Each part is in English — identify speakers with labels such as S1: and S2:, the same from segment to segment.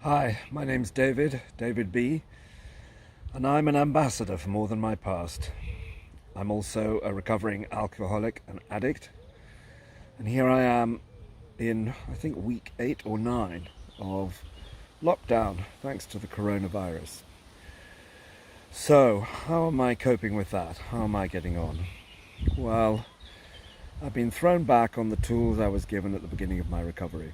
S1: Hi, my name's David B, and I'm an ambassador for More Than My Past. I'm also a recovering alcoholic and addict, and here I am in, I think, week 8 or 9 of lockdown thanks to the coronavirus. So, how am I coping with that? How am I getting on? Well, I've been thrown back on the tools I was given at the beginning of my recovery.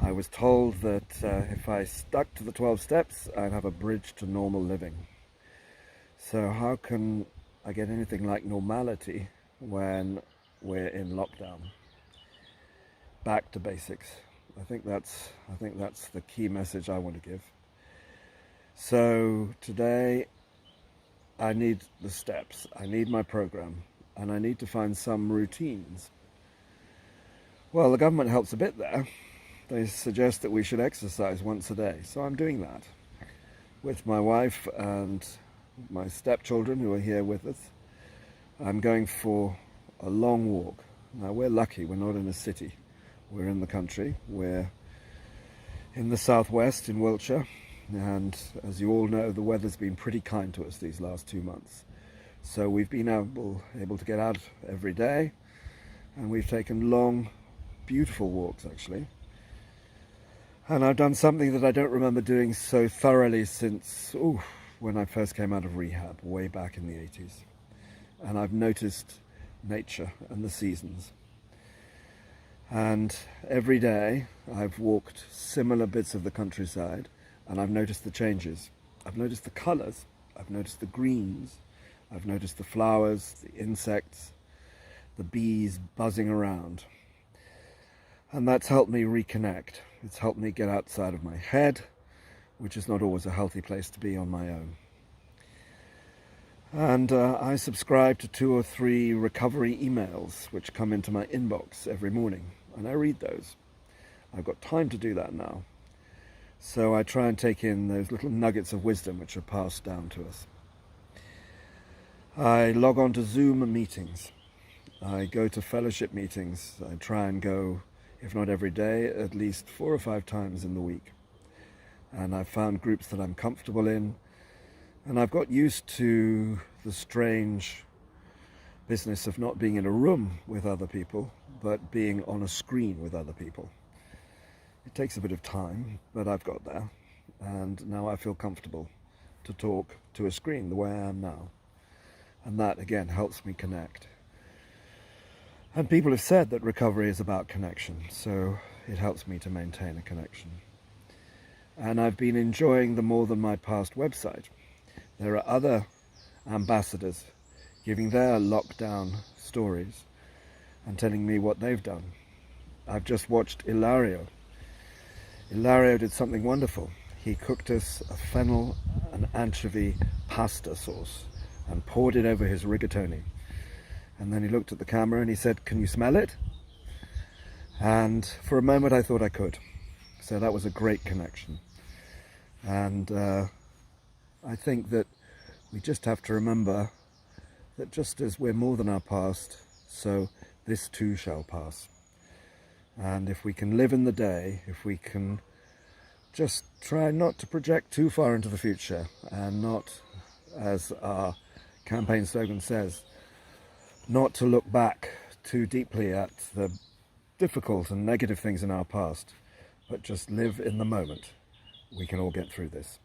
S1: I was told that if I stuck to the 12 steps, I'd have a bridge to normal living. So how can I get anything like normality when we're in lockdown? Back to basics. I think that's the key message I want to give. So today I need the steps, I need my program, and I need to find some routines. Well, the government helps a bit there. They suggest that we should exercise once a day, so I'm doing that with my wife and my stepchildren who are here with us. I'm going for a long walk. Now, we're lucky, we're not in a city. We're in the country. We're in the southwest in Wiltshire, and as you all know, the weather's been pretty kind to us these last 2 months. So we've been able to get out every day, and we've taken long, beautiful walks actually. And I've done something that I don't remember doing so thoroughly since when I first came out of rehab, way back in the 80s. And I've noticed nature and the seasons. And every day I've walked similar bits of the countryside, and I've noticed the changes. I've noticed the colours, I've noticed the greens, I've noticed the flowers, the insects, the bees buzzing around. And that's helped me reconnect. It's helped me get outside of my head, which is not always a healthy place to be on my own. And I subscribe to 2 or 3 recovery emails which come into my inbox every morning, and I read those. I've got time to do that now. So I try and take in those little nuggets of wisdom which are passed down to us. I log on to Zoom meetings. I go to fellowship meetings. I try and go, if not every day, at least 4 or 5 times in the week. And I've found groups that I'm comfortable in, and I've got used to the strange business of not being in a room with other people, but being on a screen with other people. It takes a bit of time, but I've got there, and now I feel comfortable to talk to a screen the way I am now. And that, again, helps me connect. And people have said that recovery is about connection, so it helps me to maintain a connection. And I've been enjoying the More Than My Past website. There are other ambassadors giving their lockdown stories and telling me what they've done. I've just watched Ilario. Ilario did something wonderful. He cooked us a fennel and anchovy pasta sauce and poured it over his rigatoni. And then he looked at the camera and he said, "Can you smell it?" And for a moment I thought I could. So that was a great connection. And I think that we just have to remember that just as we're more than our past, so this too shall pass. And if we can live in the day, if we can just try not to project too far into the future, and not, as our campaign slogan says, not to look back too deeply at the difficult and negative things in our past, but just live in the moment, we can all get through this.